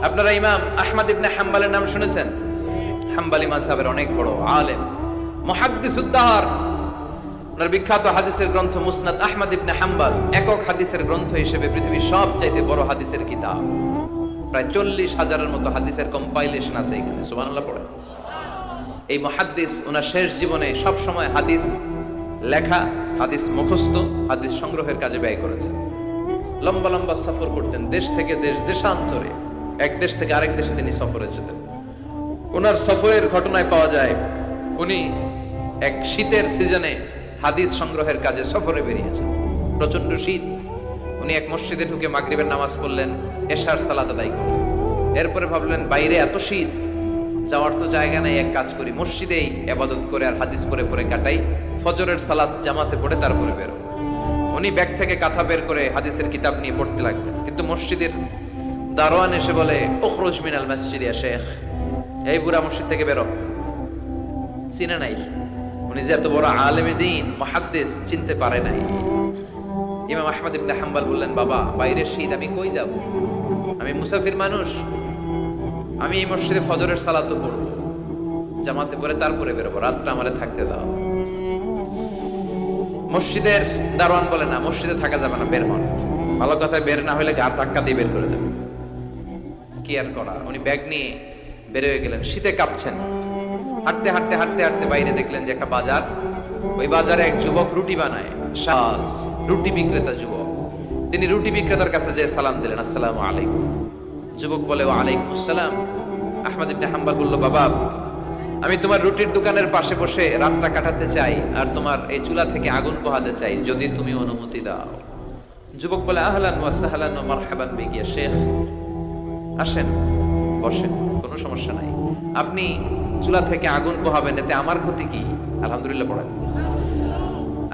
আপনারা ইমাম আহমদ ইবনে হাম্বলের নাম শুনেছেন? হাম্বলি মাযহাবের অনেক বড় আলেম, মুহাদ্দিসুদ দাহর। ওনার বিখ্যাত হাদিসের গ্রন্থ মুসনাদ আহমদ ইবনে হাম্বল একক হাদিসের গ্রন্থ হিসেবে পৃথিবীর সবচাইতে বড় হাদিসের কিতাব। প্রায় 40,000-এর মতো হাদিসের কম্পাইলেশন আছে এখানে। সুবহানাল্লাহ পড়েন। এই মুহাদ্দিস ওনার শেষ জীবনে সব সময় হাদিস লেখা, হাদিস মুখস্থ, হাদিস সংগ্রহের কাজে ব্যয় করেছেন। লম্বা লম্বা সফর করতেন, দেশ থেকে দেশ, দেশান্তরে, এক দেশ থেকে আরেক দেশে তিনি সফরে যেতেন। ওনার সফরের ঘটনায় পাওয়া যায় উনি এক শীতের সিজনে হাদিস সংগ্রহের কাজে সফরে বেরিয়েছেন। প্রচন্ড শীত। উনি এক মসজিদে ঢুকে মাগরিবের নামাজ পড়লেন, এশার সালাত আদায় করলেন। এরপরে ভাবলেন বাইরে এত শীত, যাওয়ার তো জায়গা নাই, এক কাজ করি মসজিদেই ইবাদত করে আর হাদিস পড়ে পড়ে কাটাই, ফজরের সালাত জামাতে পড়ে তারপরে বের হব। উনি ব্যাগ থেকে কাঁথা বের করে হাদিসের কিতাব নিয়ে পড়তে লাগলেন। কিন্তু মসজিদের দারোয়ান এসে বলে, উখরুজ মিনাল মসজিদ ইয়া শেখ, এই বুড়া মসজিদ থেকে বেরো। চিনে নাই, উনি যে এত বড় আলেমে দ্বীন মুহাদ্দিস, চিনতে পারে নাই। ইমাম আহমদ ইবনে হাম্বল বললেন, বাবা বাইরে শীত, আমি কই যাব? আমি মুসাফির মানুষ, আমি এই মসজিদে ফজরের সালাত পড়ব, জামাতে পড়ে তারপরে বেরোবো, রাতটা আমারে থাকতে দাও। মসজিদের দারোয়ান বলে, না মসজিদে থাকা যাবে না, বের হন। ভালো কথা, বের না হলে গা ধাক্কা দিয়ে বের করে দেবে। কি আর করা, উনি ব্যাগ নিয়ে বের হয়ে গেলেন। শীতে কাঁপছেন। হাঁটতে হাঁটতে হাঁটতে হাঁটতে বাইরে দেখলেন যে একটা বাজার। ওই বাজারে এক যুবক রুটি বানায়, শাজ, রুটি বিক্রেতা যুবক। তিনি রুটি বিক্রেতার কাছে যেয়ে সালাম দিলেন, আসসালামু আলাইকুম। যুবক বলে, ওয়া আলাইকুম আসসালাম। আহমদ ইবনে হাম্বল বলল, বাবা আমি তোমার রুটির দোকানের পাশে বসে রাতটা কাটাতে চাই আর তোমার এই চুলা থেকে আগুন পোহাতে চাই, যদি তুমি অনুমতি দাও। যুবক বলে, আহলান ওয়া সাহলান ওয়া মারহাবান বিক ইয়া শেখ, আসেন বসেন, কোনো সমস্যা নাই। আপনি চুলা থেকে আগুন পোহাবেন, এতে আমার ক্ষতি কি? আলহামদুলিল্লাহ পড়েন।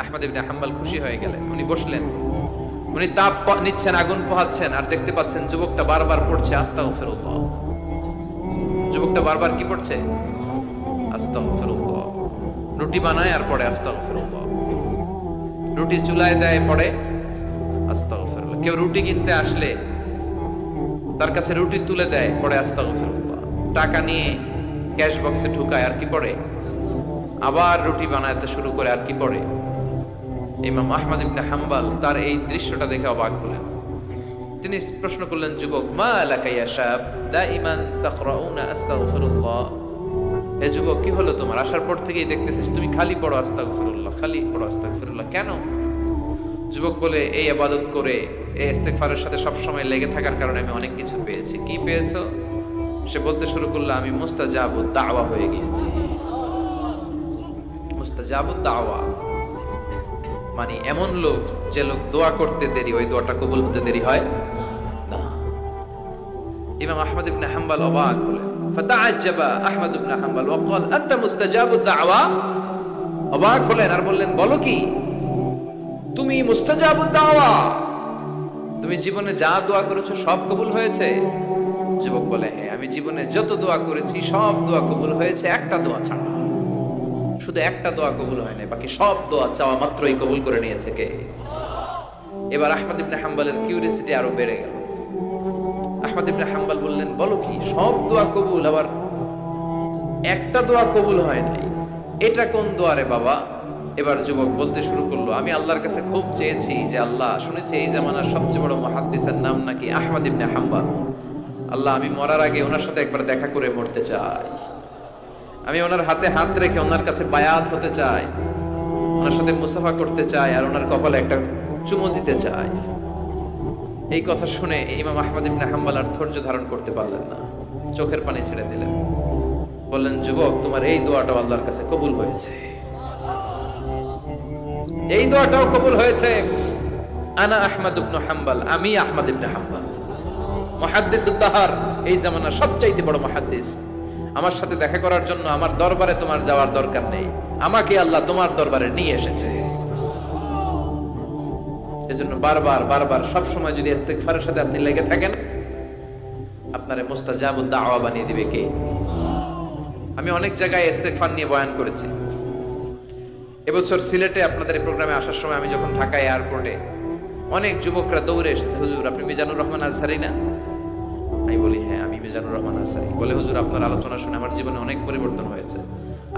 আহমদ ইবনে হাম্বল খুশি হয়ে গেলেন। উনি বসলেন, উনি তাপ নিচ্ছেন, আগুন পোহাচ্ছেন, আর দেখতে পাচ্ছেন যুবকটা বারবার পড়ছে আস্তাগফিরুল্লাহ। যুবকটা বারবার কি পড়ছে? আস্তাগফিরুল্লাহ। রুটি বানায় আর পড়ে আস্তাগফিরুল্লাহ। রুটি চুলায় দেয়, পড়ে আস্তাগফিরুল্লাহ। কেউ রুটি কিনতে আসলে তার কাছে রুটি তুলে দেয়, পড়ে আস্তাগফিরুল্লাহ। টাকা নিয়ে ক্যাশ বক্সে ঢুকায়, আর কি পড়ে? আবার রুটি বানাতে শুরু করে, আর কি পড়ে? ইমাম আহমদ ইবনে হাম্বল তার এই দৃশ্যটা দেখে অবাক হলেন। তিনি প্রশ্ন করলেন, যুবক, মা লাকা ইয়া শাব দাইমান তাকরাউনা আস্তাগফিরুল্লাহ। হে যুবক, কি হলো তোমার? আসার পর থেকেই দেখতেছিস তুমি খালি পড়ো আস্তাগফিরুল্লাহ, খালি পড়ো আস্তাগফিরুল্লাহ, কেন? যুবক বলে, এই ইবাদত করে, এই ইস্তেগফারের সাথে সব সময় লেগে থাকার কারণে আমি অনেক কিছু পেয়েছি। কি পেয়েছো? সে বলতে শুরু করলো, আমি মুস্তাজাবুদ দাওয়া হয়ে গিয়েছি। মুস্তাজাবুদ দাওয়া মানে এমন লোক, যে লোক দোয়া করতে দেরি, ওই দোয়াটা কবুল হতে দেরি হয় না। ইমাম আহমদ ইবনে হাম্বল অবাক হলেন। ফাতাআজ্জাবা আহমদ ইবনে হাম্বল ওয়া ক্বাল, আনতা মুস্তাজাবুদ দাওয়া। অবাক হলেন আর বললেন, বলো কি? তুমি মুস্তাজাবুদ দাওয়া, তুমি জীবনে যা দোয়া করেছো সব কবুল হয়েছে? যুবক বলে, হ্যাঁ, আমি জীবনে যত দোয়া করেছি সব দোয়া কবুল হয়েছে, একটা দোয়া ছাড়া। শুধু একটা দোয়া কবুল হয় না, বাকি সব দোয়া চাওয়া মাত্রই কবুল করে নিয়েছে কে? এবার আহমদ ইবনে হাম্বলের কিউরিওসিটি আরো বেড়ে গেল। আহমদ ইবনে হাম্বল বললেন, বলো কি, সব দোয়া কবুল, আবার একটা দোয়া কবুল হয় নাই, এটা কোন দোয়া রে বাবা? এবার যুবক বলতে শুরু করলো, আমি আল্লাহর কাছে খুব চেয়েছি যে আল্লাহ, শুনেছি এই জামানার সবচেয়ে বড় মুহাদ্দিসের নাম নাকি আহমদ ইবনে হাম্বল। আল্লাহ, আমি মরার আগে ওনার সাথে একবার দেখা করে মরতে চাই। আমি ওনার হাতে হাত রেখে ওনার কাছে বায়াত হতে চাই, ওনার সাথে মুসাফা করতে চাই, আর ওনার কপালে একটা চুমু দিতে চাই। এই কথা শুনে ইমাম আহমদ ইবনে হাম্বল আর ধৈর্য ধারণ করতে পারলেন না, চোখের পানি ছেড়ে দিলেন। বললেন, যুবক, তোমার এই দোয়াটাও আল্লাহর কাছে কবুল হয়েছে, এই দোয়াটাও কবুল হয়েছে। আনা আহমদ ইবনে হাম্বল, আমি আহমদ ইবনে হাম্বল, মুহাদ্দিসুদ দাহর, এই জামানার সবচাইতে বড় মুহাদ্দিস। আমার সাথে দেখা করার জন্য আমার দরবারে তোমার যাওয়ার দরকার নেই, আমাকে আল্লাহ তোমার দরবারে নিয়ে এসেছে। এজন্য বারবার বারবার সব সময় যদি ইস্তেগফারের সাথে আপনি লেগে থাকেন, আপনারে মুস্তাজাবুদ দাওয়া বানিয়ে দিবে কে? আমি অনেক জায়গায় ইস্তেগফার নিয়ে বয়ান করেছি। এবছর সিলেটে আপনাদের এই প্রোগ্রামে আসার সময় আমি যখন ঢাকা এয়ারপোর্টে, অনেক যুবকরা দৌড়ে এসেছে, হুজুর আপনি মিজানুর রহমান আজহারি না? আমি বলি, হ্যাঁ আমি মিজানুর রহমান আনসারী। বলে, হুজুর আপনার আলোচনা শুনে আমার জীবনে অনেক পরিবর্তন হয়েছে।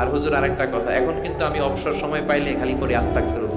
আর হুজুর আরেকটা কথা, এখন কিন্তু আমি অবসর সময় পাইলে খালি করি আস্তাগফিরুল্লাহ।